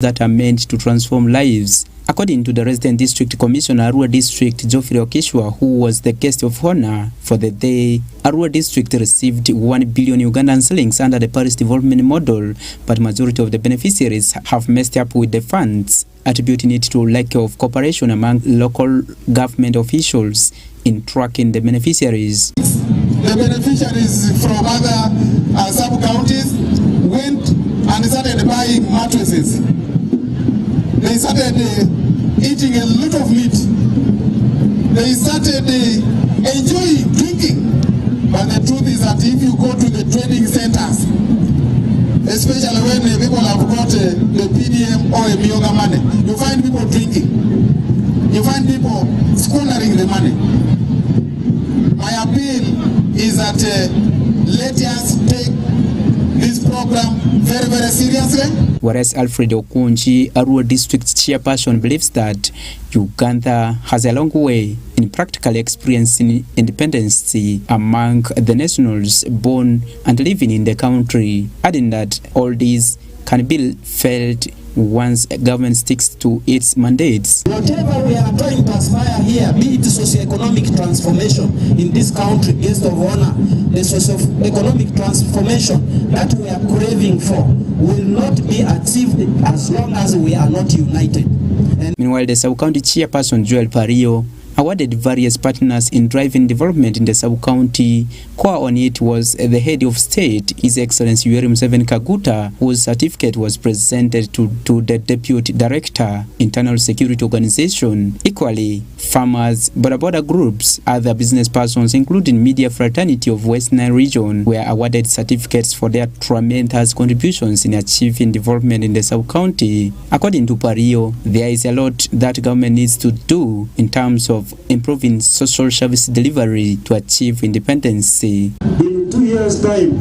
that are meant to transform lives. According to the resident district commissioner, Arua District, Geoffrey Okishwa, who was the guest of honor for the day, Arua District received 1 billion Ugandan shillings under the Paris Development Model, but majority of the beneficiaries have messed up with the funds, attributing it to lack of cooperation among local government officials in tracking the beneficiaries. The beneficiaries from other sub-counties went and started buying mattresses. They started eating a lot of meat. They started enjoying drinking. But the truth is that if you go to the training centers, especially when people have got the PDM or a Mioga money, you find people drinking. You find people squandering the money. My appeal is that let us take this program very, very seriously. Whereas Alfred Okunji, Arua District chairperson, believes that Uganda has a long way in practically experiencing independence among the nationals born and living in the country, adding that all these can be felt once a government sticks to its mandates. Whatever we are trying to aspire here, be it socio-economic transformation in this country, guest of honor, the socio-economic transformation that we are craving for will not be achieved as long as we are not united. Meanwhile, the sub-county chairperson, Joel Pario, awarded various partners in driving development in the sub-county. Core on it was the head of state, His Excellency Yoweri Museveni Kaguta, whose certificate was presented to the Deputy Director, Internal Security Organization. Equally, farmers, border groups, other business persons, including Media Fraternity of West Nile Region, were awarded certificates for their tremendous contributions in achieving development in the sub-county. According to Pario, there is a lot that government needs to do in terms of improving social service delivery to achieve independence. In 2 years' time,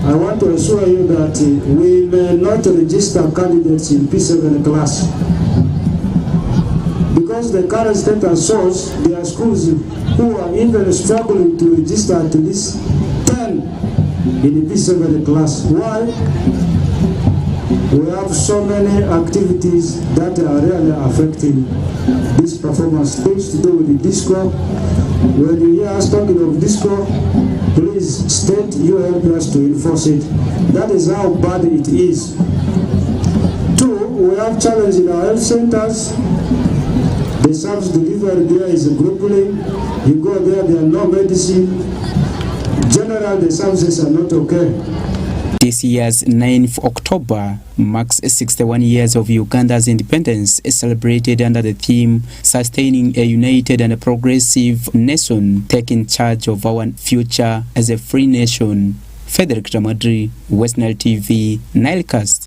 I want to assure you that we may not register candidates in P7 class because the current status shows there are schools who are even struggling to register to this 10 in the P7 class. Why? We have so many activities that are really affecting this performance. Things to do with the disco. When you hear us talking of disco, please state you help us to enforce it. That is how bad it is. 2, we have challenge in our health centers. The service delivery there is crippling. You go there are no medicine. Generally, the services are not okay. This year's 9th October marks 61 years of Uganda's independence, celebrated under the theme Sustaining a United and a Progressive Nation, taking charge of our future as a free nation. Frederick Ramadri, West Nile TV, NILE CAST.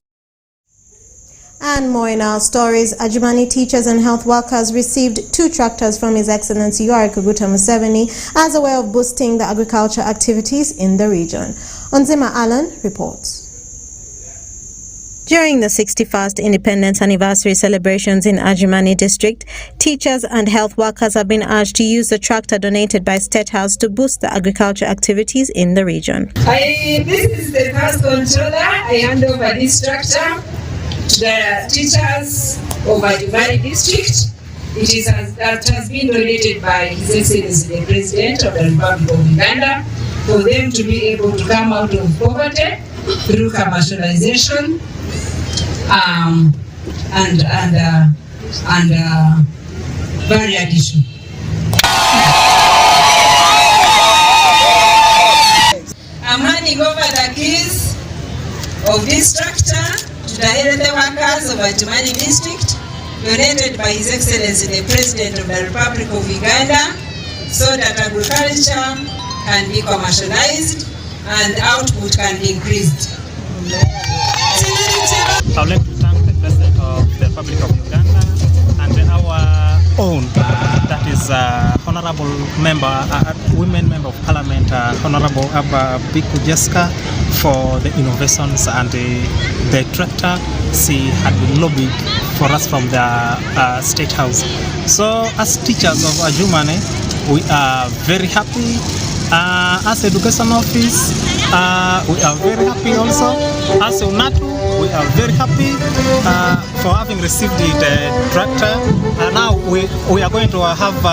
And more in our stories. Ajumani teachers and health workers received 2 tractors from His Excellency Yoweri Kaguta Museveni as a way of boosting the agriculture activities in the region. Onzima Allen reports. During the 61st Independence Anniversary celebrations in Ajumani District, teachers and health workers have been urged to use the tractor donated by State House to boost the agriculture activities in the region. This is the first controller. I hand over this tractor to the teachers of Ajumani District. That has been donated by His Excellency the President of the Republic of Uganda for them to be able to come out of poverty through commercialization and value addition. I'm handing over the keys of this tractor to the health workers of Ajumani District, donated by His Excellency the President of the Republic of Uganda, so that agriculture can be commercialized and output can be increased. I would like to thank the President of the Republic of Uganda and our own, that is Honorable Women Member of Parliament, Honorable Abba Biku Jessica, for the innovations and the tractor she had been lobbied for us from the State House. So as teachers of Ajumani, we are very happy. As Education Office, we are very happy also. As UNATU, we are very happy for having received the tractor. Now we are going to have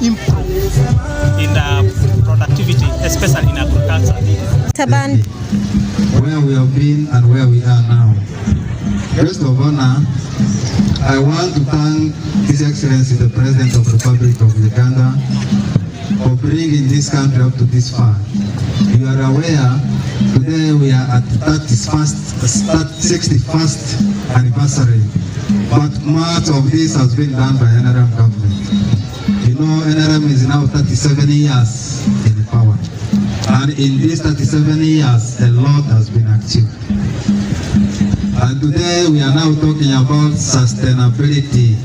improve in productivity, especially in agriculture. Taban. Where we have been and where we are now. Guest of honor, I want to thank His Excellency the President of the Republic of Uganda for bringing this country up to this far. You are aware, today we are at 61st anniversary, but much of this has been done by NRM government. You know, NRM is now 37 years in power, and in these 37 years, a lot has been achieved. And today we are now talking about sustainability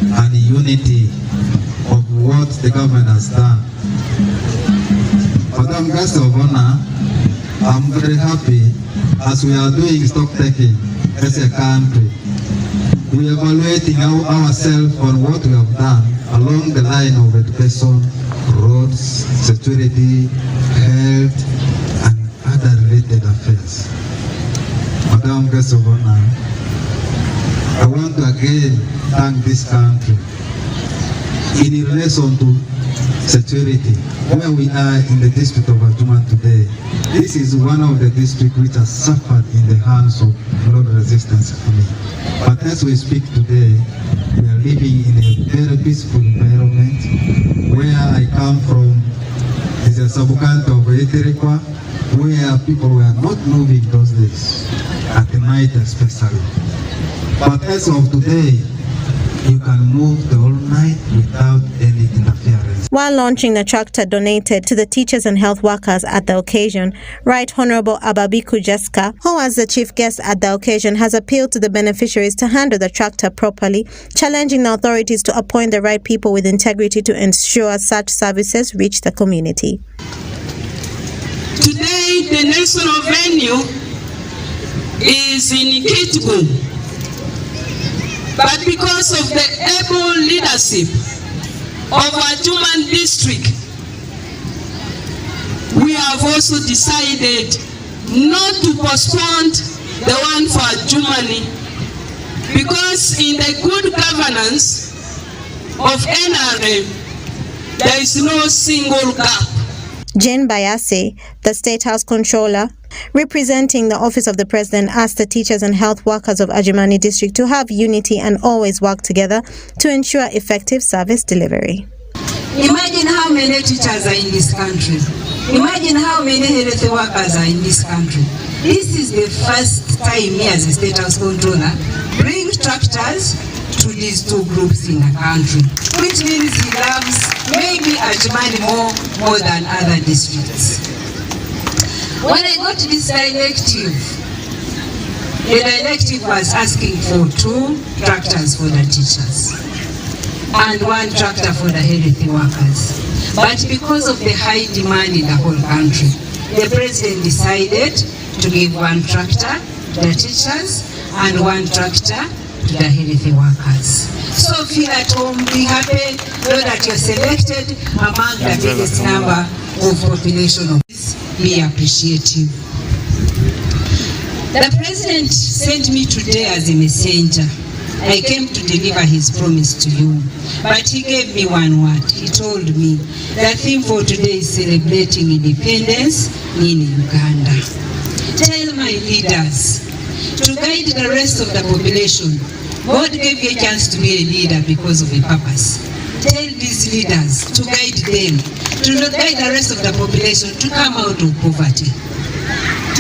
and unity of what the government has done. Madam Guest of Honor, I'm very happy as we are doing stock taking as a country. We are evaluating ourselves on what we have done along the line of education, roads, security, health, and other related affairs. Madam Guest of Honor, I want to again thank this country in relation to security. Where we are in the district of Adjumani today, this is one of the districts which has suffered in the hands of blood resistance army. But as we speak today, we are living in a very peaceful environment. Where I come from is a sub-county of Eterekwa, where people were not moving those days, at the night especially. But as of today, you can move the whole night without any interference. While launching the tractor donated to the teachers and health workers at the occasion, Right Honorable Ababiku Jessica, who was the chief guest at the occasion, has appealed to the beneficiaries to handle the tractor properly, challenging the authorities to appoint the right people with integrity to ensure such services reach the community. Today, the national venue is in Kitgum, but because of the able leadership of Adjumani district, we have also decided not to postpone the one for Adjumani, because in the good governance of NRM, there is no single gap. Jane Bayase, the State House Controller, representing the Office of the President, asked the teachers and health workers of Adjumani District to have unity and always work together to ensure effective service delivery. Imagine how many teachers are in this country. Imagine how many health workers are in this country. This is the first time me as a State House Controller bring tractors to these two groups in the country, which means he loves maybe Adjumani more than other districts. When I got this directive, the directive was asking for 2 tractors for the teachers and 1 tractor for the health workers. But because of the high demand in the whole country, the president decided to give 1 tractor to the teachers and 1 tractor to the health workers. So feel at home, be happy, know that you're selected among the biggest number of population of this. Be appreciative. The president sent me today as a messenger. I came to deliver his promise to you, but he gave me one word. He told me the theme for today is celebrating independence in Uganda. Tell my leaders to guide the rest of the population. God gave you a chance to be a leader because of a purpose. Tell these leaders to guide them, to guide the rest of the population to come out of poverty,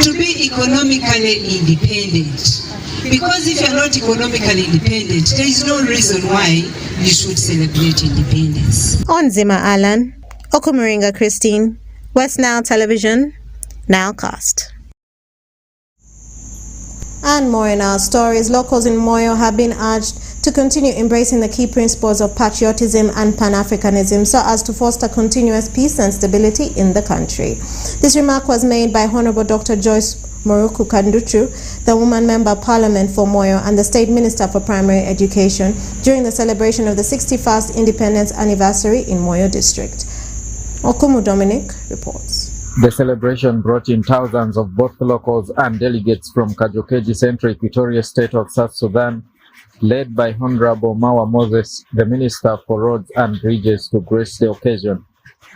to be economically independent. Because if you're not economically independent, there is no reason why you should celebrate independence. Onzima Alan, Okumuringa Christine, West Nile Television, NILE CAST. And more in our stories. Locals in Moyo have been urged to continue embracing the key principles of patriotism and Pan-Africanism so as to foster continuous peace and stability in the country. This remark was made by Honorable Dr. Joyce Moruku Kanduchu, the Woman Member of Parliament for Moyo and the State Minister for Primary Education, during the celebration of the 61st Independence Anniversary in Moyo District. Okumu Dominic reports. The celebration brought in thousands of both locals and delegates from Kajokeji Central Equatorial State of South Sudan, led by Honorable Mawa Moses, the Minister for Roads and Bridges, to grace the occasion.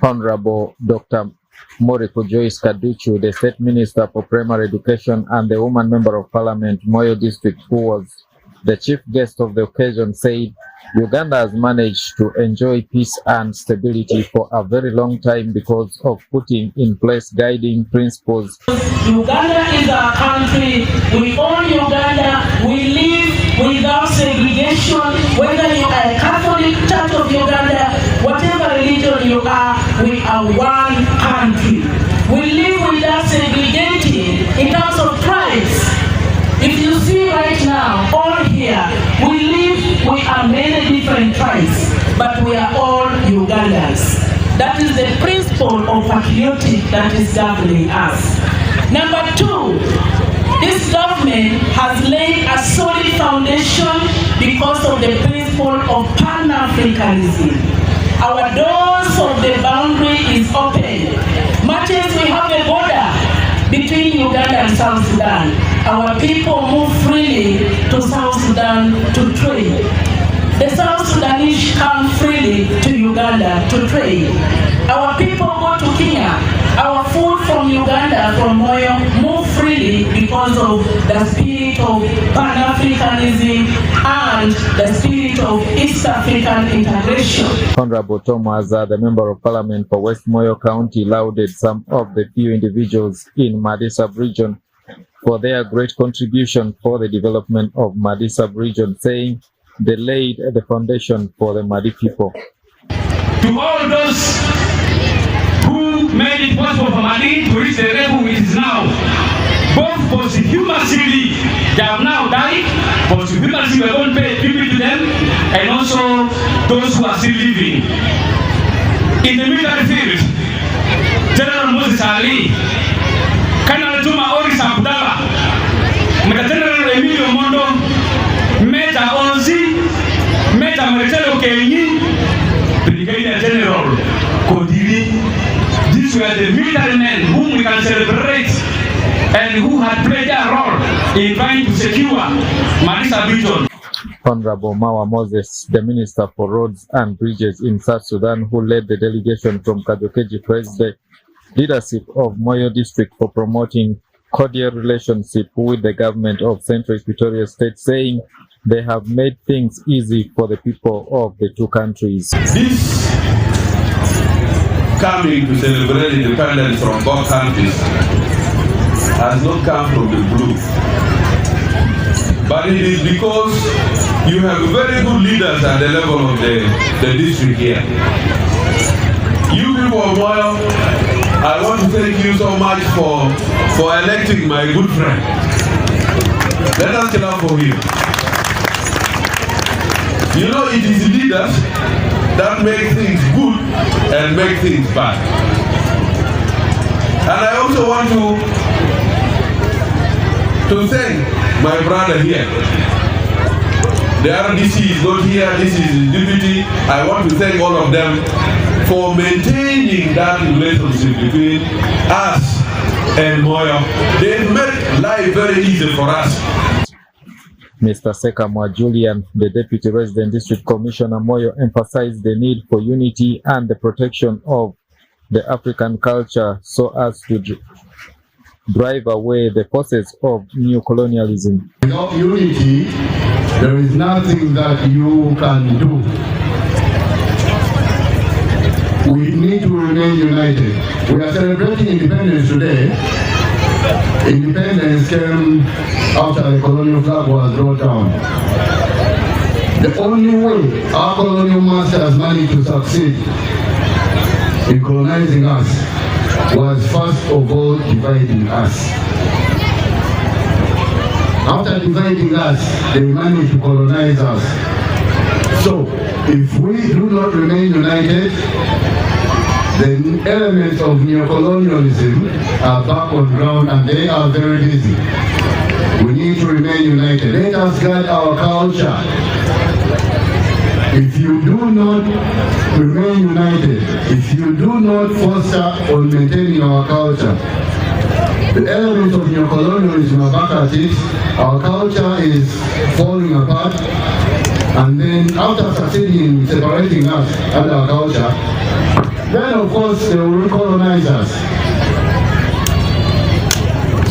Honorable Dr. Moriku Joyce Kaduchu, the State Minister for Primary Education and the Woman Member of Parliament, Moyo District, who was the chief guest of the occasion, said Uganda has managed to enjoy peace and stability for a very long time because of putting in place guiding principles. Uganda is our country. We own Uganda. We live without segregation. Whether you are a Catholic Church of Uganda, whatever religion you are, we are one country. We live without segregating in terms of tribes. If you see right now, all here, we are many different tribes, but we are all Ugandans. That is the principle of patriotic that is governing us. Number two, this government has laid a solid foundation because of the principle of Pan-Africanism. Our doors of the boundary is open. Much as we have a border between Uganda and South Sudan, our people move freely to South Sudan to trade. The South Sudanese come freely to Uganda to trade. Our people go to Kenya. Our food from Uganda, from Moyo, move freely because of the spirit of Pan-Africanism and the spirit of East African integration. Honorable Tom Waza, the Member of Parliament for West Moyo County, lauded some of the few individuals in Madi sub-region for their great contribution for the development of Madi sub-region, saying they laid the foundation for the Madi people. To all those who made it possible for Madi to reach the level it is now, both posthumously, they have now died, posthumously we are going to pay tribute to them, and also those who are still living. In the military field, General Moses Ali, Colonel Tuma Oris Abdallah, General Emilio Mondo, Major Ozi, Major Marcelo Kenyi, Brigadier General Kodiri. These were the military men whom we can celebrate and who had played their role in trying to secure Madi sub-region. Honorable Mawa Moses, the Minister for Roads and Bridges in South Sudan, who led the delegation from Kajokeji, praised the leadership of Moyo District for promoting cordial relationship with the government of Central Equatorial State, saying they have made things easy for the people of the two countries. This coming to celebrate independence from both countries has not come from the blue, but it is because you have very good leaders at the level of the district here. You people of Moyo, I want to thank you so much for electing my good friend. Let us clap for him. You know, it is leaders that make things good and make things bad. And I also want to thank my brother here. The RDC is not here, this is his deputy. I want to thank all of them for maintaining that relationship between us and Moyo. They've made life very easy for us. Mr. Sekamwa Julian, the Deputy Resident District Commissioner Moyo, emphasized the need for unity and the protection of the African culture so as to drive away the forces of new colonialism. Without unity, there is nothing that you can do. We need to remain united. We are celebrating independence today. Independence came after the colonial flag was brought down. The only way our colonial masters managed to succeed in colonizing us was first of all dividing us. After dividing us, they managed to colonize us. So, if we do not remain united, the elements of neocolonialism are back on ground and they are very busy. We need to remain united. Let us guard our culture. if you do not remain united, if you do not foster or maintain our culture, the elements of neocolonialism are back at it, our culture is falling apart, and then after succeeding in separating us and our culture, then of course they will recolonize us.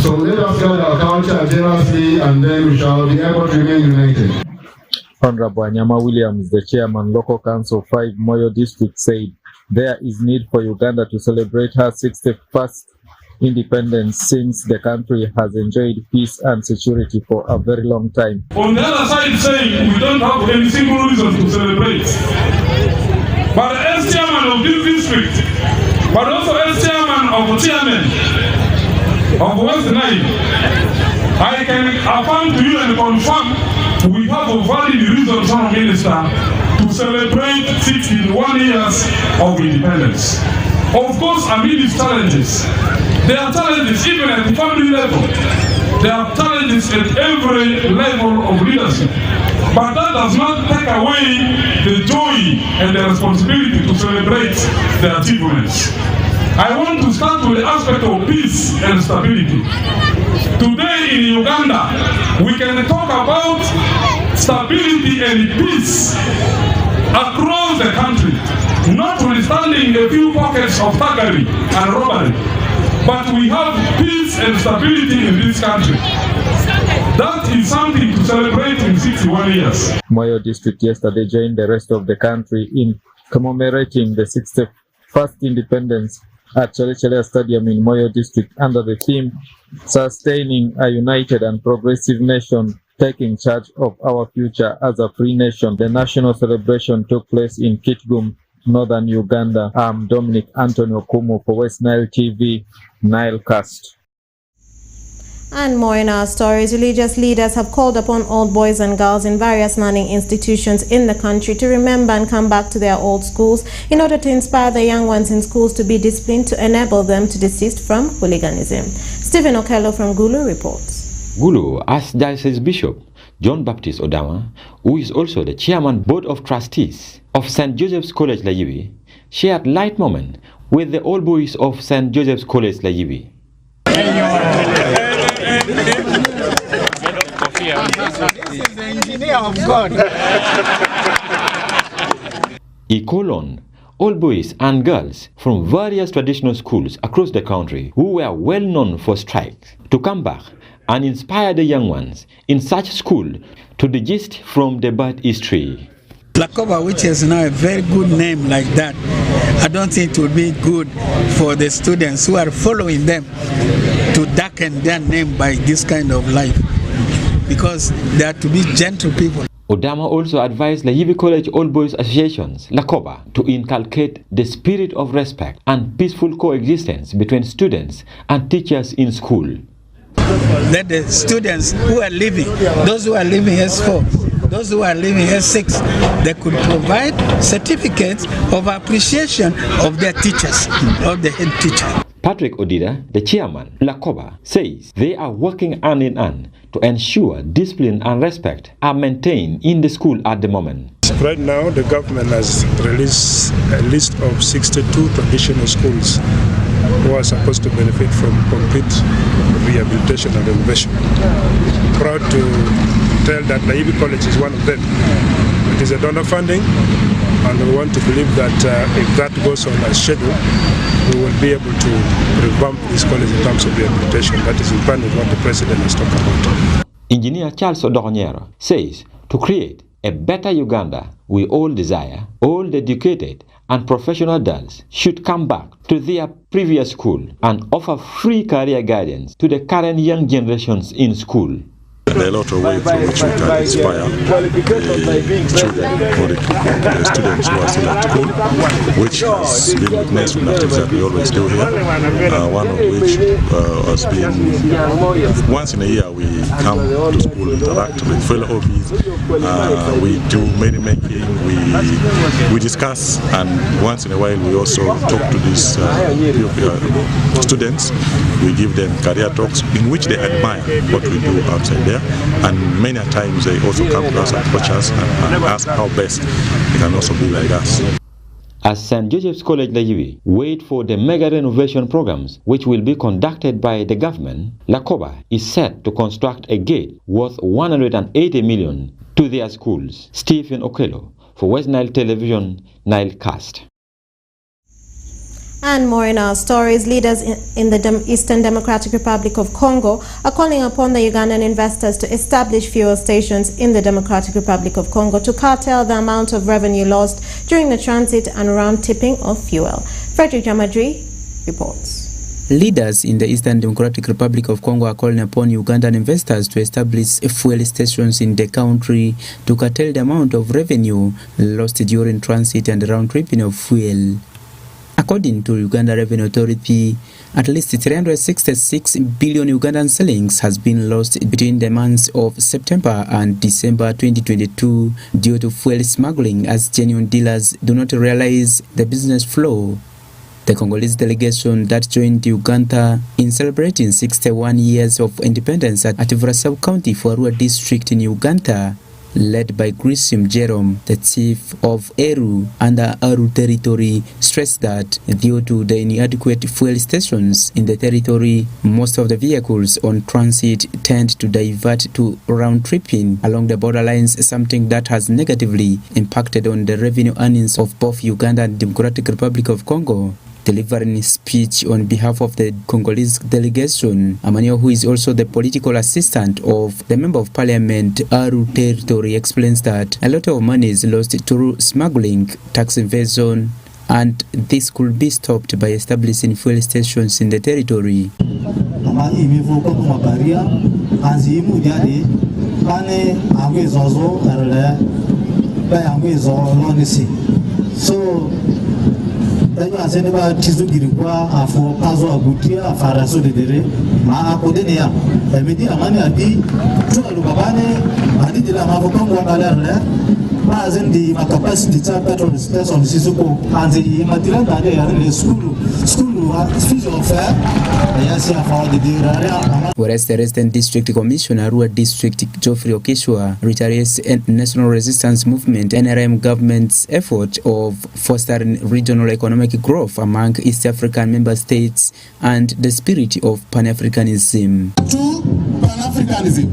So let us guard our culture jealously, and then we shall be able to remain united. Honorable Anyama Williams, the chairman, Local Council 5, Moyo District, said there is need for Uganda to celebrate her 61st independence since the country has enjoyed peace and security for a very long time. On the other side, saying we don't have any single reason to celebrate. But as chairman of this district, but also as chairman of the chairman of West Nile, I can affirm to you and confirm we have a valid reason, Honourable Minister, to celebrate 61 years of independence. Of course, amid these challenges, there are challenges even at the family level. There are challenges at every level of leadership. But that does not take away the joy and the responsibility to celebrate the achievements. I want to start with the aspect of peace and stability. Today in Uganda, we can talk about stability and peace across the country, notwithstanding a few pockets of thuggery and robbery. But we have peace and stability in this country. That is something to celebrate in 61 years. Moyo District yesterday joined the rest of the country in commemorating the 61st independence at Chele Stadium in Moyo District under the theme Sustaining a United and Progressive Nation, Taking Charge of Our Future as a Free Nation. The national celebration took place in Kitgum, Northern Uganda. I'm Dominic Antonio Kumu for West Nile TV, NILE CAST. And more in our stories, religious leaders have called upon old boys and girls in various learning institutions in the country to remember and come back to their old schools in order to inspire the young ones in schools to be disciplined to enable them to desist from hooliganism. Stephen Okello from Gulu reports. Gulu asked Diocese Bishop John Baptist Odama, who is also the Chairman Board of Trustees of St. Joseph's College Layibi, shared light moment with the old boys of St. Joseph's College Layibi. This is the engineer of God. He called on all boys and girls from various traditional schools across the country who were well known for strikes to come back and inspire the young ones in such school to desist from the bad history. Lakoba, which is now a very good name like that, I don't think it would be good for the students who are following them to darken their name by this kind of life, because they are to be gentle people. Odama also advised Layibi College Old Boys Associations, Lakoba, to inculcate the spirit of respect and peaceful coexistence between students and teachers in school. Let the students who are leaving, those who are leaving S4, those who are leaving S6, they could provide certificates of appreciation of their teachers, of the head teacher. Patrick Odida, the chairman, Lakoba, says they are working hand in hand to ensure discipline and respect are maintained in the school at the moment. Right now, the government has released a list of 62 traditional schools who are supposed to benefit from complete rehabilitation and renovation. Proud to tell that Layibi College is one of them. It is a donor funding, and we want to believe that if that goes on as scheduled, we will be able to revamp this college in terms of rehabilitation. That is in line with what the President has talked about. Engineer Charles Odorniero says to create a better Uganda we all desire, all educated and professional adults should come back to their previous school and offer free career guidance to the current young generations in school. There are a lot of ways through which we can inspire the children or the students who are still at school, which has been witnessed with activities that we always do here. One of which has been once in a year we come to school, interact with fellow OBs, we do merry making, we discuss, and once in a while we also talk to these students. We give them career talks in which they admire what we do outside there, and many times they also come to us and approach us and ask how best they can also be like us. As St. Joseph's College Layiwi wait for the mega renovation programs which will be conducted by the government, Lakoba is set to construct a gate worth 180 million to their schools. Stephen Okello for West Nile Television, NILE CAST. And more in our stories, leaders in the Eastern Democratic Republic of Congo are calling upon the Ugandan investors to establish fuel stations in the Democratic Republic of Congo to curtail the amount of revenue lost during the transit and round-tipping of fuel. Frederick Jamadri reports. Leaders in the Eastern Democratic Republic of Congo are calling upon Ugandan investors to establish fuel stations in the country to curtail the amount of revenue lost during transit and round-tripping of fuel. According to Uganda Revenue Authority, at least 366 billion Ugandan shillings has been lost between the months of September and December 2022 due to fuel smuggling, as genuine dealers do not realize the business flow. The Congolese delegation that joined Uganda in celebrating 61 years of independence at Vrasau County for Arua district in Uganda, led by Grisim Jerome, the chief of Eru under Aru territory, stressed that due to the inadequate fuel stations in the territory, most of the vehicles on transit tend to divert to round-tripping along the borderlines, something that has negatively impacted on the revenue earnings of both Uganda and Democratic Republic of Congo. Delivering a speech on behalf of the Congolese delegation, Amanio, who is also the political assistant of the Member of Parliament Aru Territory, explains that a lot of money is lost through smuggling, tax evasion, and this could be stopped by establishing fuel stations in the territory. So Aseneba Tizugirikwa afo pazo agutia afaraso dedere ma akodene ya emedi amani adi tuwa lubabane adidi la mavokongo wakalerne ma azendi ma capacity ta petrol station sisuko anzi imatilanda ade ya skulu fizo offer yasi afa dedere. Whereas the Resident District Commissioner, Arua District Geoffrey Okeshwa, reiterates National Resistance Movement NRM government's effort of fostering regional economic growth among East African member states and the spirit of Pan-Africanism. To Pan-Africanism.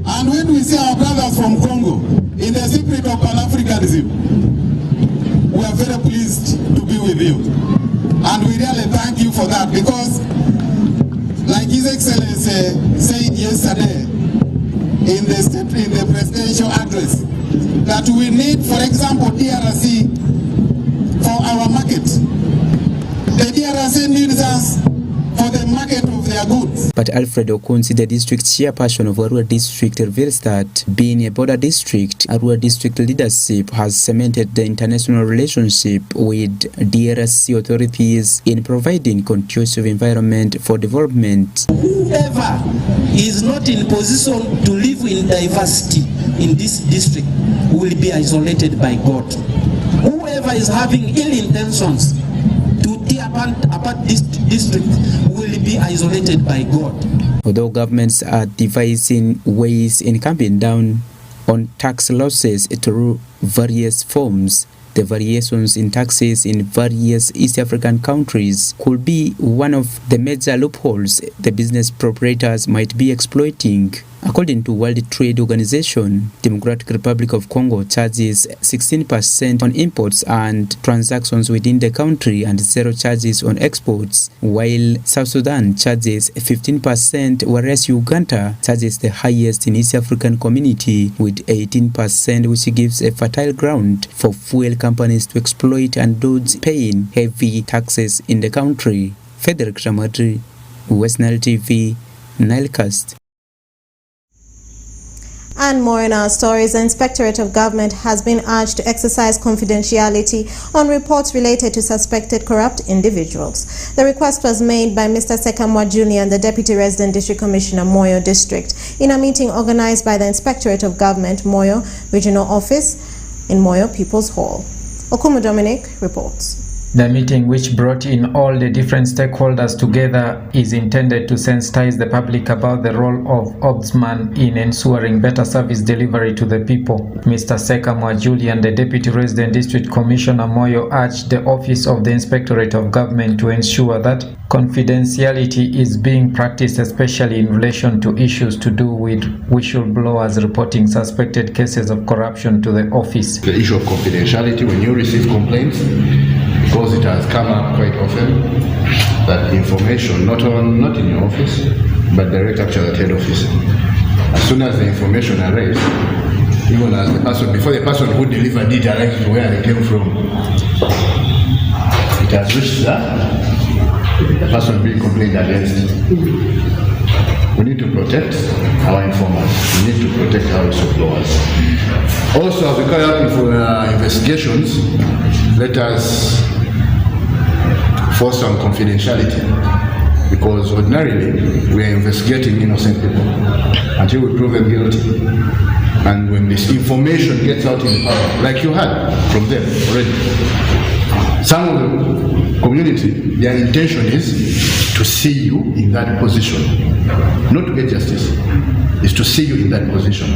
And when we see our brothers from Congo in the spirit of Pan-Africanism, we are very pleased to be with you. And we really thank you for that, because like His Excellency said yesterday in the presidential address, that we need, for example, DRC for our market. The DRC needs us for the market of their goods. But Alfred Okunsi, the district chairperson of Arua District, reveals that being a border district, Arua District leadership has cemented the international relationship with DRC authorities in providing conducive environment for development. Whoever is not in position to live in diversity in this district will be isolated by God. Whoever is having ill intentions to tear apart this district will be isolated by God. Although governments are devising ways in clamping down on tax losses through various forms, the variations in taxes in various East African countries could be one of the major loopholes the business proprietors might be exploiting. According to World Trade Organization, Democratic Republic of Congo charges 16% on imports and transactions within the country and zero charges on exports, while South Sudan charges 15%, whereas Uganda charges the highest in East African community with 18%, which gives a fertile ground for fuel companies to exploit and dodge paying heavy taxes in the country. Frederick Ramadri, West Nile TV, NILE CAST. And more in our stories, the Inspectorate of Government has been urged to exercise confidentiality on reports related to suspected corrupt individuals. The request was made by Mr. Sekamwa Julian, the Deputy Resident District Commissioner, Moyo District, in a meeting organized by the Inspectorate of Government, Moyo Regional Office in Moyo People's Hall. Okumu Dominic reports. The meeting, which brought in all the different stakeholders together, is intended to sensitize the public about the role of ombudsman in ensuring better service delivery to the people. Mr. Sekamwa Julian, the Deputy Resident District Commissioner, Moyo, urged the Office of the Inspectorate of Government to ensure that confidentiality is being practiced, especially in relation to issues to do with whistleblowers reporting suspected cases of corruption to the office. The issue of confidentiality, when you receive complaints, because it has come up quite often, that information, not in your office, but direct actually at head office. As soon as the information are raised, even as the person, before the person who delivered it arrives to where it came from, it has reached the person being complained against. We need to protect our informants. We need to protect our whistleblowers. Also, as we carry out investigations, let us force some confidentiality, because ordinarily we are investigating innocent people until we prove them guilty. And when this information gets out in the public, like you had from them already, some of the community, their intention is to see you in that position, not to get justice, is to see you in that position.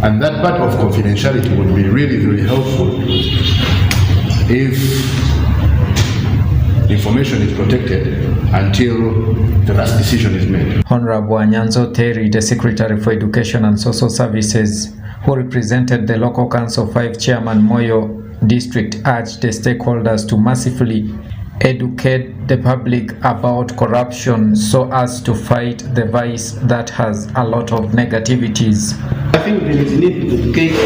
And that part of confidentiality would be really, really helpful if information is protected until the last decision is made. Honorable Anyanzo Terry, the Secretary for Education and Social Services, who represented the Local Council 5 Chairman Moyo District, urged the stakeholders to massively educate the public about corruption so as to fight the vice that has a lot of negativities. I think there is a need to educate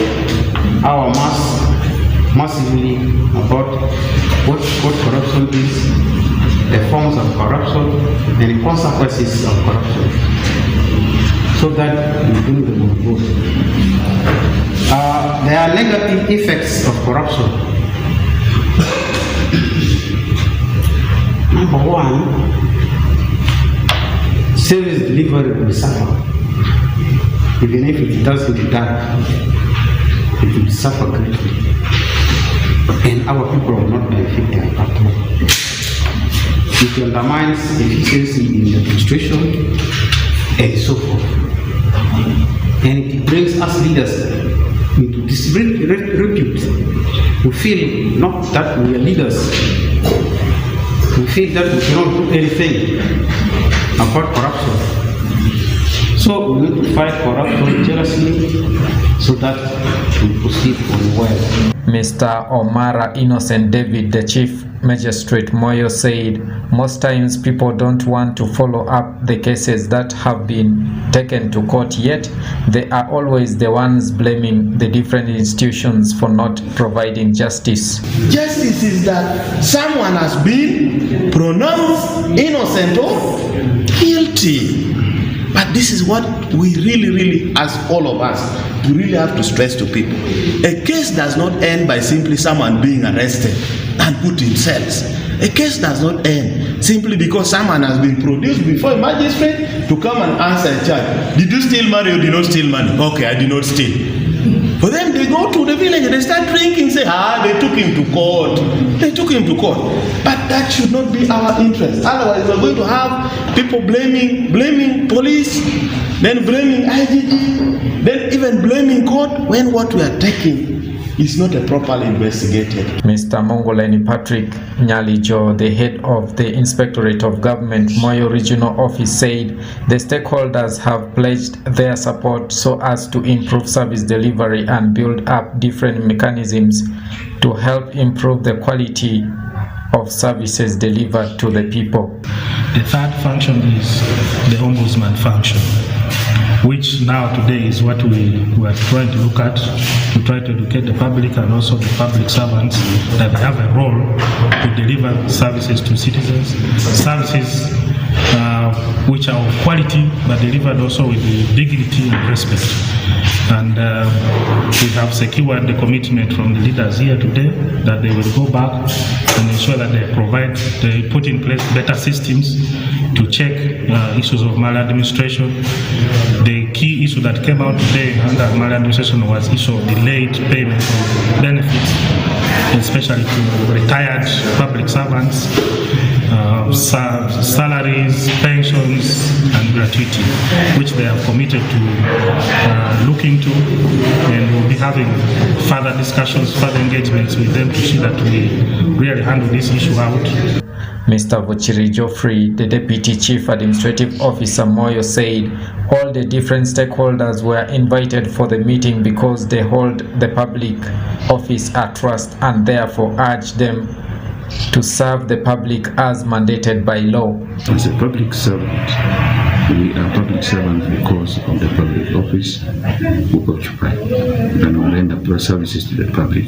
our massively about what corruption is, the forms of corruption, and the consequences of corruption, so that we bring them on board. There are negative effects of corruption. Number one, service delivery will suffer. Even if it doesn't be done, it will suffer greatly. And our people will not benefit at all. It undermines efficiency in the administration and so forth. And it brings us leaders into disrepute. We feel not that we are leaders. We feel that we cannot do anything about corruption. So we need to fight corruption jealously so that we proceed on well. Mr. Omara Innocent David, the Chief Magistrate Moyo, said most times people don't want to follow up the cases that have been taken to court, yet they are always the ones blaming the different institutions for not providing justice. Justice is that someone has been pronounced innocent or guilty. But this is what we really, as all of us, we really have to stress to people. A case does not end by simply someone being arrested and put in cells. A case does not end simply because someone has been produced before a magistrate to come and answer a charge. Did you steal money or did not steal money? Okay, I did not steal. For them, they go to the village and they start drinking, say, they took him to court. They took him to court. But that should not be our interest. Otherwise, we're going to have people blaming police, then blaming IGG, then even blaming court when what we are taking is not a properly investigated. Mr. Mongoleni Patrick Nyalijo, the head of the Inspectorate of Government Moyo Regional Office, said the stakeholders have pledged their support so as to improve service delivery and build up different mechanisms to help improve the quality of services delivered to the people. The third function is the ombudsman function, which now today is what we are trying to look at, to try to educate the public and also the public servants that they have a role to deliver services to citizens, services which are of quality but delivered also with dignity and respect. And we have secured the commitment from the leaders here today that they will go back and ensure that they put in place better systems to check issues of maladministration. The key issue that came out today under maladministration was issue of delayed payment of benefits, especially to retired public servants, salaries, pensions, and gratuity, which they are committed to look into, and we'll be having further discussions, further engagements with them to see that we really handle this issue out. Mr. Vuchiri Geoffrey, the Deputy Chief Administrative Officer Moyo, said all the different stakeholders were invited for the meeting because they hold the public office at trust and therefore urged them to serve the public as mandated by law. As a public servant, we are public servants because of the public office we occupy, and we render services to the public.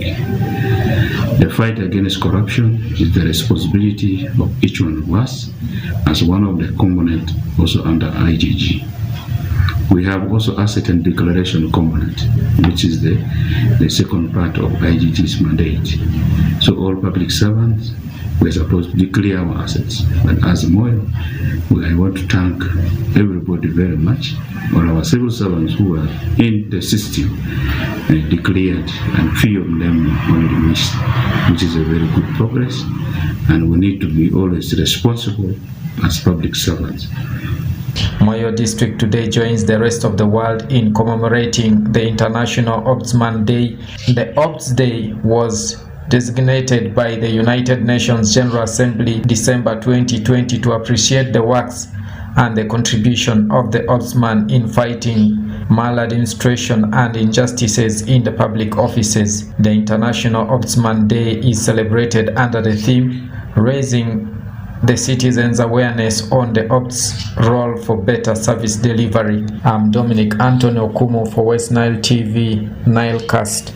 The fight against corruption is the responsibility of each one of us as one of the components also under IGG. We have also asset and declaration component, which is the second part of IGG's mandate. So all public servants, we're supposed to declare our assets. But as Moyo, I want to thank everybody very much, all our civil servants who are in the system declared, and few of them only missed, which is a very good progress. And we need to be always responsible as public servants. Moyo District today joins the rest of the world in commemorating the International Ombudsman Day. The Ombuds Day was designated by the United Nations General Assembly December 2020 to appreciate the works and the contribution of the Ombudsman in fighting maladministration and injustices in the public offices. The International Ombudsman Day is celebrated under the theme Raising the citizens' awareness on the Ombuds' role for better service delivery. I'm Dominic Anthony Okumu for West Nile TV, NILE CAST.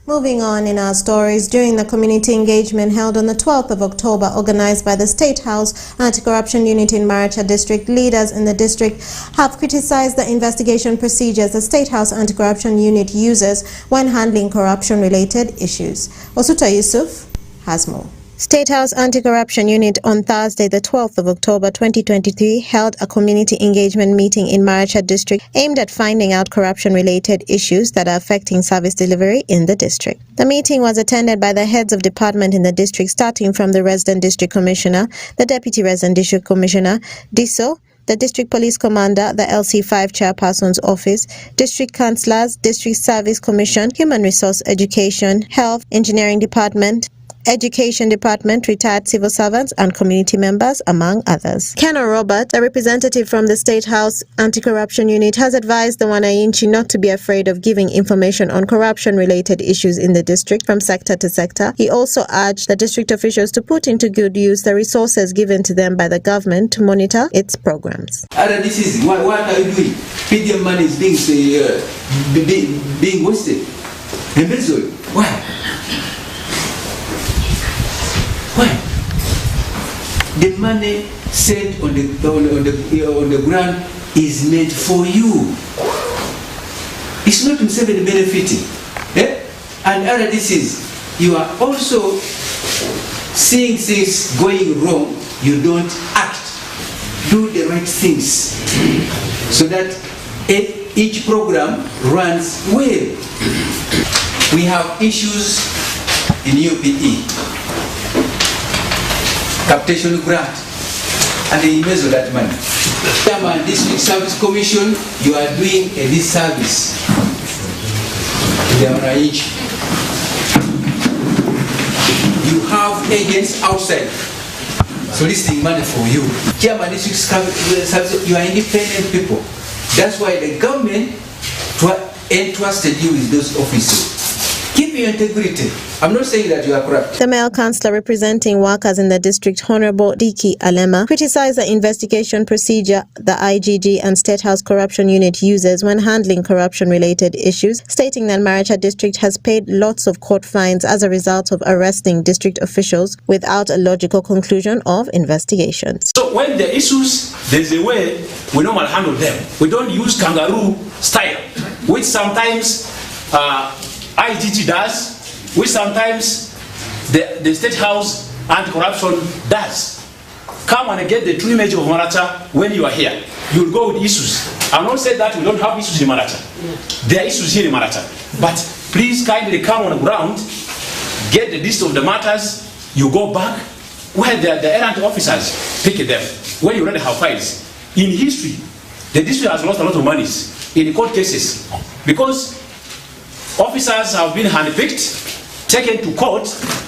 Moving on in our stories, during the community engagement held on the 12th of October, organized by the State House Anti-Corruption Unit in Maracha District, leaders in the district have criticized the investigation procedures the State House Anti-Corruption Unit uses when handling corruption-related issues. Osuta Yusuf has more. State House Anti-Corruption Unit on Thursday, the 12th of October 2023, held a community engagement meeting in Maracha District aimed at finding out corruption-related issues that are affecting service delivery in the district. The meeting was attended by the heads of department in the district, starting from the Resident District Commissioner, the Deputy Resident District Commissioner, DISO, the District Police Commander, the LC5 Chairperson's Office, District Councillors, District Service Commission, Human Resource Education, Health, Engineering Department, Education Department, retired civil servants, and community members, among others. Kenna Robert, a representative from the State House Anti-Corruption Unit, has advised the Wananchi not to be afraid of giving information on corruption-related issues in the district from sector to sector. He also urged the district officials to put into good use the resources given to them by the government to monitor its programs. This is what are you doing? PDM money is being wasted. Why? The money sent on the ground is meant for you. It's not Museveni benefiting. And other disease, you are also seeing things going wrong. You don't act. Do the right things so that each program runs well. We have issues in UPE. Capitation grant, and they invest of that money. Chairman, District Service Commission, you are doing a disservice to the Wananchi. You have agents outside soliciting money for you. Chairman, District Service, you are independent people. That's why the government entrusted you with those offices. Keep your integrity. I'm not saying that you are corrupt. The male councillor representing workers in the district, Honorable Diki Alema, criticized the investigation procedure the IGG and State House Corruption Unit uses when handling corruption-related issues, stating that Maracha district has paid lots of court fines as a result of arresting district officials without a logical conclusion of investigations. So when the issues, there's a way we normally handle them. We don't use kangaroo style, which sometimes IGG does, which sometimes the State House Anti-Corruption does. Come and get the true image of Maracha when you are here. You'll go with issues. I'm not saying that we don't have issues in Maracha. There are issues here in Maracha. But please kindly come on the ground, get the list of the matters, you go back where the errant officers pick them. When you already have files. In history, the district has lost a lot of monies in court cases because officers have been handpicked, taken to court,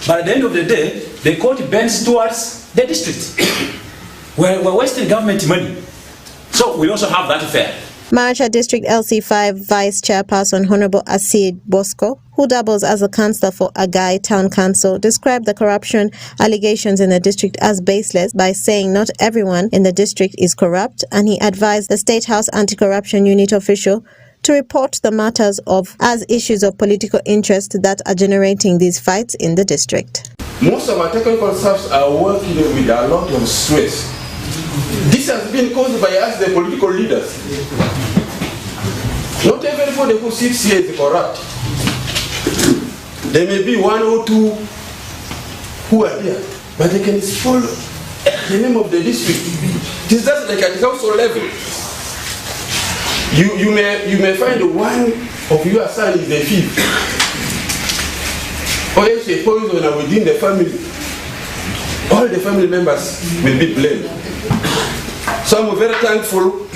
but at the end of the day, the court bends towards the district. We're wasting government money. So we also have that affair. Maracha District LC5 Vice Chairperson Honorable Asid Bosco, who doubles as a councillor for Agai Town Council, described the corruption allegations in the district as baseless by saying not everyone in the district is corrupt, and he advised the State House Anti-Corruption Unit official to report the matters as issues of political interest that are generating these fights in the district. Most of our technical staffs are working with a lot of stress. This has been caused by us, the political leaders. Not everybody who sits here is corrupt. There may be one or two who are here, but they can spoil the name of the district. It is just like at council level. You may find one of your son is a thief, or else a poisoner within the family. All the family members will be blamed. So I'm very thankful.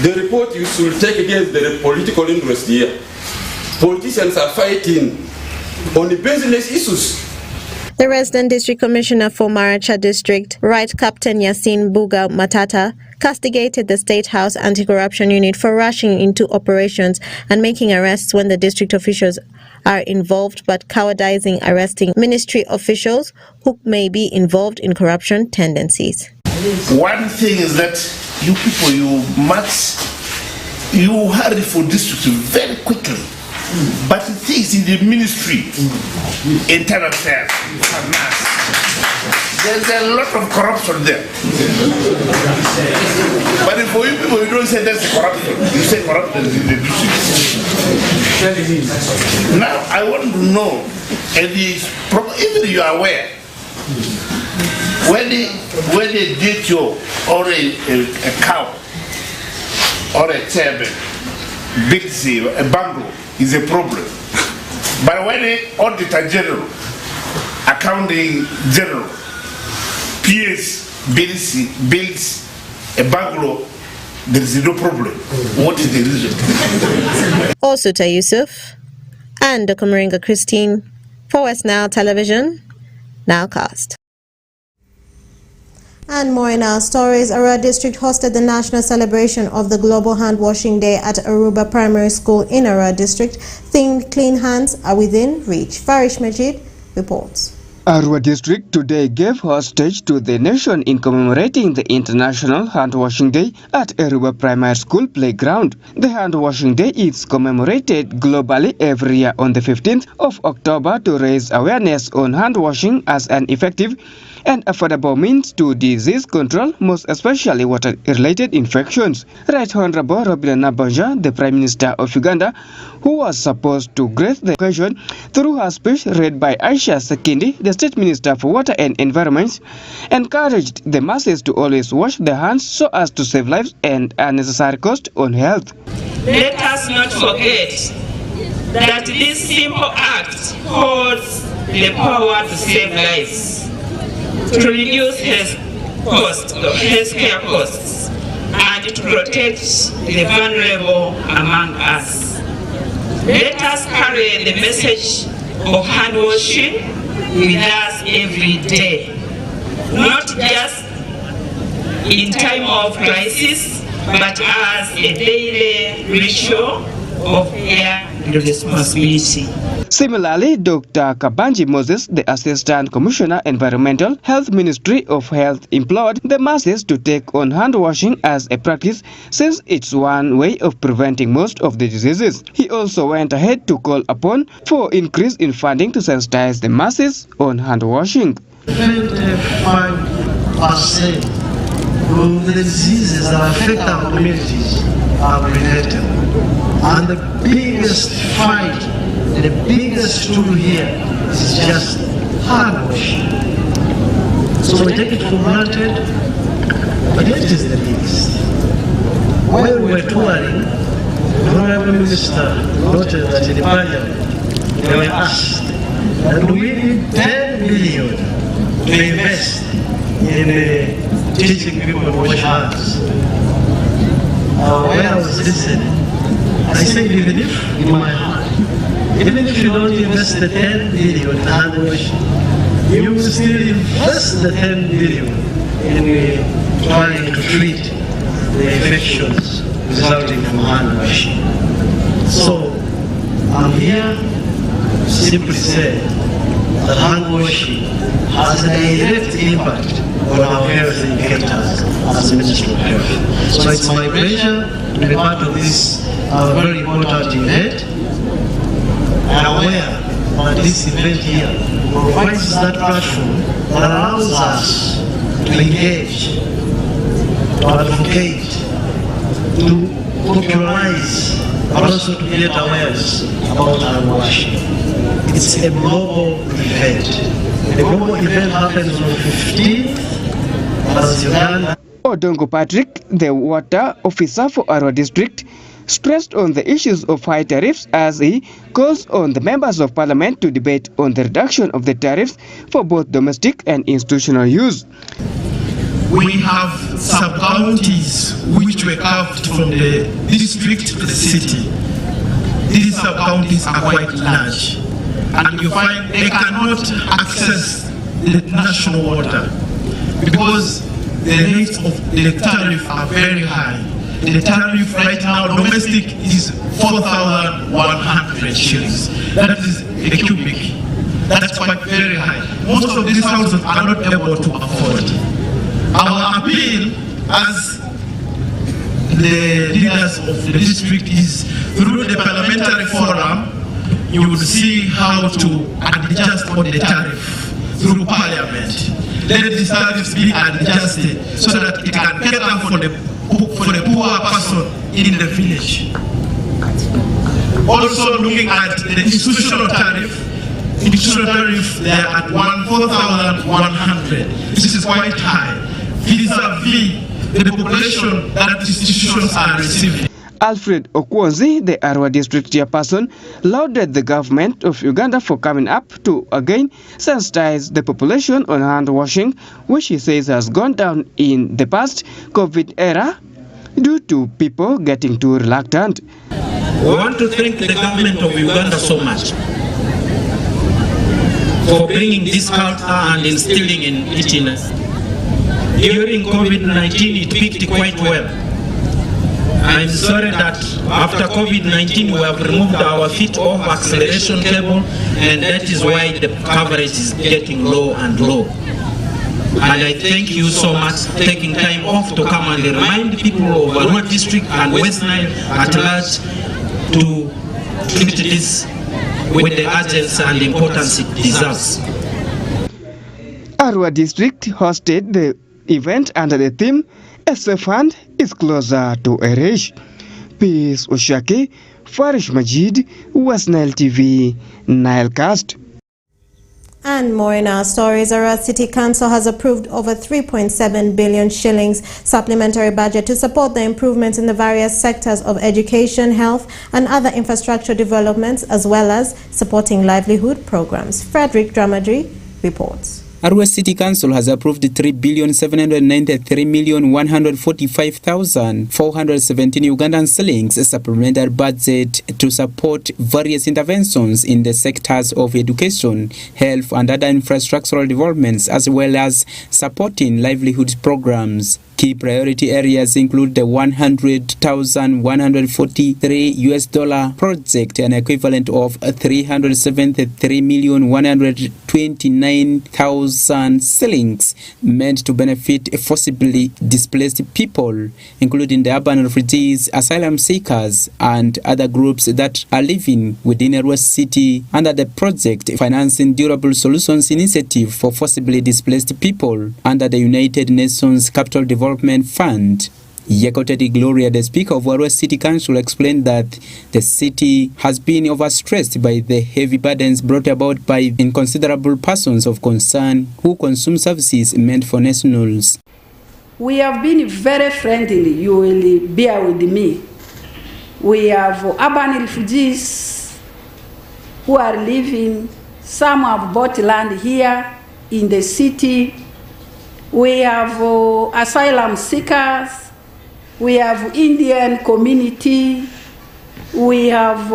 The report you should take against the political interest here. Politicians are fighting on the baseless issues. The resident district commissioner for Maracha district, Right Captain Yasin Buga Matata, castigated the State House Anti-Corruption Unit for rushing into operations and making arrests when the district officials are involved, but cowardizing arresting ministry officials who may be involved in corruption tendencies. One thing is that you people, you hurry for district very quickly. But things in the ministry, internal affairs, finance, there's a lot of corruption there. But for you people, you don't say there's corruption. You say corruption in the district. Now, I want to know, even you are aware, when they did your, or a cow, or a chairman, a bungalow, is a problem. But when the auditor general, accounting general, PS builds a bungalow, there is no problem. What is the reason? Osuta Yusuf and Dokomaringa Christine for West Nile Television, NILE CAST. And more in our stories. Arua District hosted the national celebration of the Global Hand Washing Day at Aruba Primary School in Arua District. Themed Clean Hands Are Within Reach. Farish Majid reports. Arua District today gave hostage to the nation in commemorating the International Hand Washing Day at Aruba Primary School playground. The Hand Washing Day is commemorated globally every year on the 15th of October to raise awareness on hand washing as an effective and affordable means to disease control, most especially water-related infections. Right Honorable Robert Nabanja, the Prime Minister of Uganda, who was supposed to grace the occasion through her speech read by Aisha Sekindi, the State Minister for Water and Environment, encouraged the masses to always wash their hands so as to save lives and unnecessary cost on health. Let us not forget that this simple act holds the power to save lives, to reduce healthcare costs, and to protect the vulnerable among us. Let us carry the message of hand washing with us every day, not just in time of crisis, but as a daily ritual of care and responsibility. Similarly, Dr. Kabanji Moses, the Assistant Commissioner Environmental Health Ministry of Health, implored the masses to take on hand washing as a practice since it's one way of preventing most of the diseases. He also went ahead to call upon for increase in funding to sensitize the masses on hand washing. 25% of the diseases that affect our communities are preventable. And the biggest fight, the biggest tool here is just hand washing. So we take it for granted, but it is the biggest. When we were touring, the Honorable Minister noted that in the Parliament they were asked that we need 10 billion to invest in teaching people to wash hands. When I was listening, I said, even if, in my heart, even if you don't invest the 10 billion in hand washing, you will still invest the 10 billion in trying to treat the infections resulting from hand washing. So, I'm here to simply say that hand washing has a direct impact on our health indicators as Ministry of Health. So it's my pleasure to be part of this very important event, and aware that this event here provides that platform that allows us to engage, to advocate, to popularize, but also to create awareness about hand washing. It's a global event. The global event happens on 15th as Uganda. Odongo Patrick, the water officer for Arua district, stressed on the issues of high tariffs as he calls on the members of parliament to debate on the reduction of the tariffs for both domestic and institutional use. We have sub-counties which were carved from the district to the city. These sub-counties are quite large, and you find they cannot access the national water because the rates of the tariff are very high. The tariff right now, domestic, is 4,100 shillings. That is a cubic. That's quite very high. Most of these houses are not able to afford. Our appeal as the leaders of the district is through the parliamentary forum, you will see how to adjust on the tariff through parliament. Let these tariffs be adjusted so that it can cater for the poor person in the village. Also looking at the institutional tariff, they are at 4,100. This is quite high vis-a-vis the population that institutions are receiving. Alfred Okwonzi, the Arua district chairperson, lauded the government of Uganda for coming up to again sensitize the population on hand washing, which he says has gone down in the past COVID era due to people getting too reluctant. We want to thank the government of Uganda so much for bringing this culture and instilling it in us. During COVID-19, it peaked quite well. I'm sorry that after COVID-19 we have removed our feet off acceleration cable, and that is why the coverage is getting low and low. And I thank you so much for taking time off to come and remind people of Arua district and West Nile at large to treat this with the urgency and importance it deserves. Arua district hosted the event under the theme "A Safe Hand is Closer to a Reach." Peace Oshaki, Farish Majid, West Nile TV, Nile Cast. And more in our stories. Arua City Council has approved over 3.7 billion shillings supplementary budget to support the improvements in the various sectors of education, health and other infrastructure developments, as well as supporting livelihood programs. Frederick Dramadri reports. Arua City Council has approved 3,793,145,417 Ugandan shillings supplementary budget to support various interventions in the sectors of education, health and other infrastructural developments, as well as supporting livelihood programs. Key priority areas include the $100,143 project, an equivalent of 373,129,000 shillings, meant to benefit forcibly displaced people, including the urban refugees, asylum seekers, and other groups that are living within Arua City under the project Financing Durable Solutions Initiative for Forcibly Displaced People under the United Nations Capital Development Fund. Yekoteti Gloria, the Speaker of Arua City Council, explained that the city has been overstressed by the heavy burdens brought about by inconsiderable persons of concern who consume services meant for nationals. We have been very friendly, you will bear with me. We have urban refugees who are living, some have bought land here in the city. We have asylum seekers, we have Indian community, we have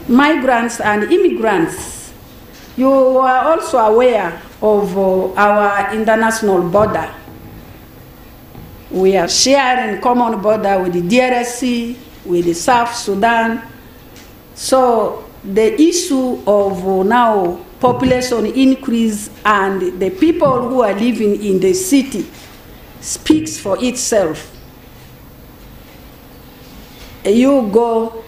migrants and immigrants. You are also aware of our international border. We are sharing common border with the DRC, with the South Sudan. So the issue of now population increase and the people who are living in the city speaks for itself. You go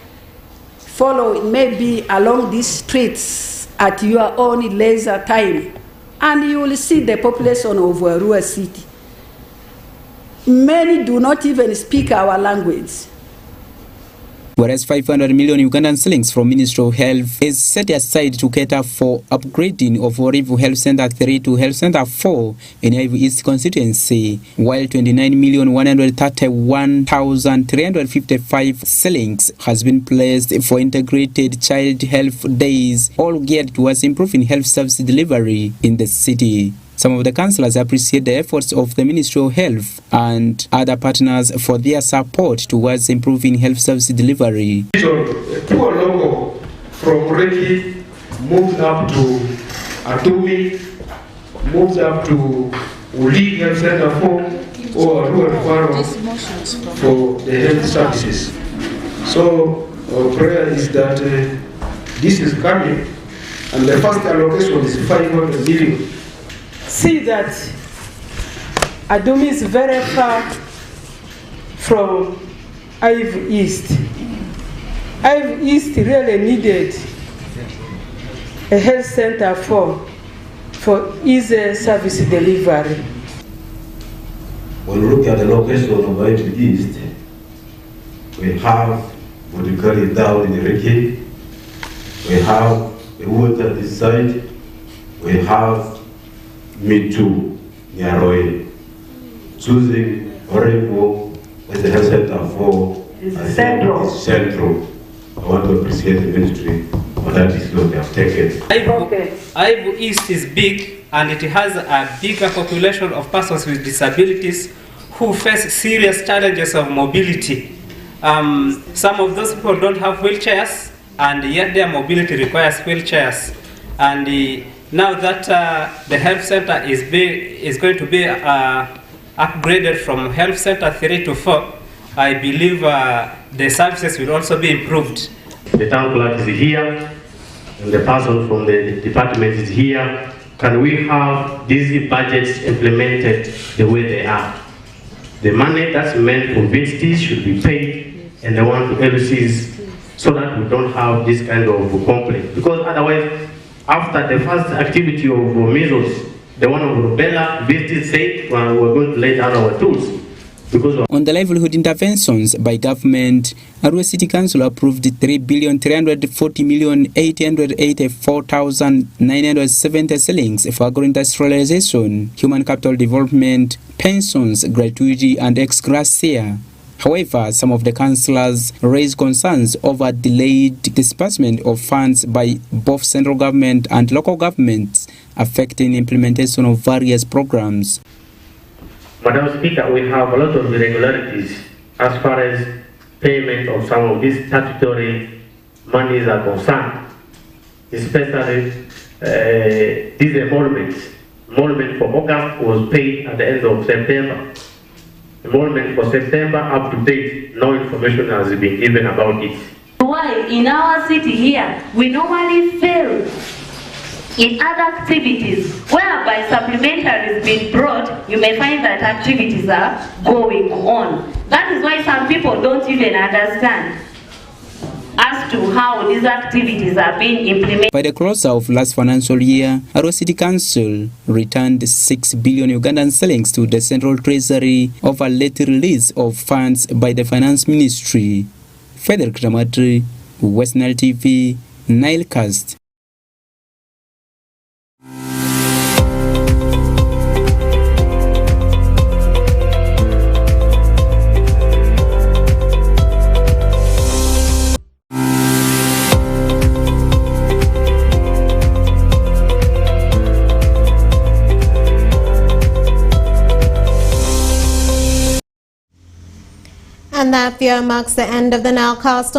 follow maybe along these streets at your own leisure time, and you will see the population of Arua City. Many do not even speak our language. Whereas 500 million Ugandan shillings from Ministry of Health is set aside to cater for upgrading of Orivu Health Center 3 to Health Center 4 in Ivu East constituency, while 29,131,355 shillings has been placed for integrated child health days, all geared towards improving health service delivery in the city. Some of the councillors appreciate the efforts of the Ministry of Health and other partners for their support towards improving health service delivery. Poor logo from Reki moved up to Atumi, moved up to Uli Health Center 4 or Rural for the health services. So our prayer is that this is coming, and the first allocation is 500 million. See that Adumi is very far from Ive East. Ive East really needed a health center for easy service delivery. When we look at the location of Ive East, we have what we call it down in the Reki, we have the water this side, we have Mitu, Nyaroi. Choosing Orivu as the health center for central. I want to appreciate the ministry for that decision they have taken. Ivu East is big, and it has a bigger population of persons with disabilities who face serious challenges of mobility. Some of those people don't have wheelchairs, and yet their mobility requires wheelchairs. And now that the health center is going to be upgraded from health center 3 to 4, I believe the services will also be improved. The town clerk is here, and the person from the department is here. Can we have these budgets implemented the way they are? The money that's meant for VSTs should be paid, and the one to LCs, so that we don't have this kind of complaint. Because otherwise, after the first activity of measles, the one of rubella, VSTs said we're going to lay down our tools. On the livelihood interventions by government, Arua City Council approved 3,340,884,970 shillings for agro-industrialization, human capital development, pensions, gratuity and ex gratia. However, some of the councillors raised concerns over delayed disbursement of funds by both central government and local governments, affecting implementation of various programs. Madam Speaker, we have a lot of irregularities as far as payment of some of these statutory monies are concerned, especially this emolument for August was paid at the end of September. Emolument for September up to date, no information has been given about it. Why in our city here, we normally fail in other activities, whereby supplementary is being brought, you may find that activities are going on. That is why some people don't even understand as to how these activities are being implemented. By the close of last financial year, Arua City Council returned 6 billion Ugandan shillings to the Central Treasury of a late release of funds by the Finance Ministry. Fedel Kramatri, West Nile TV, NILE CAST. And that marks the end of the NILE Cast.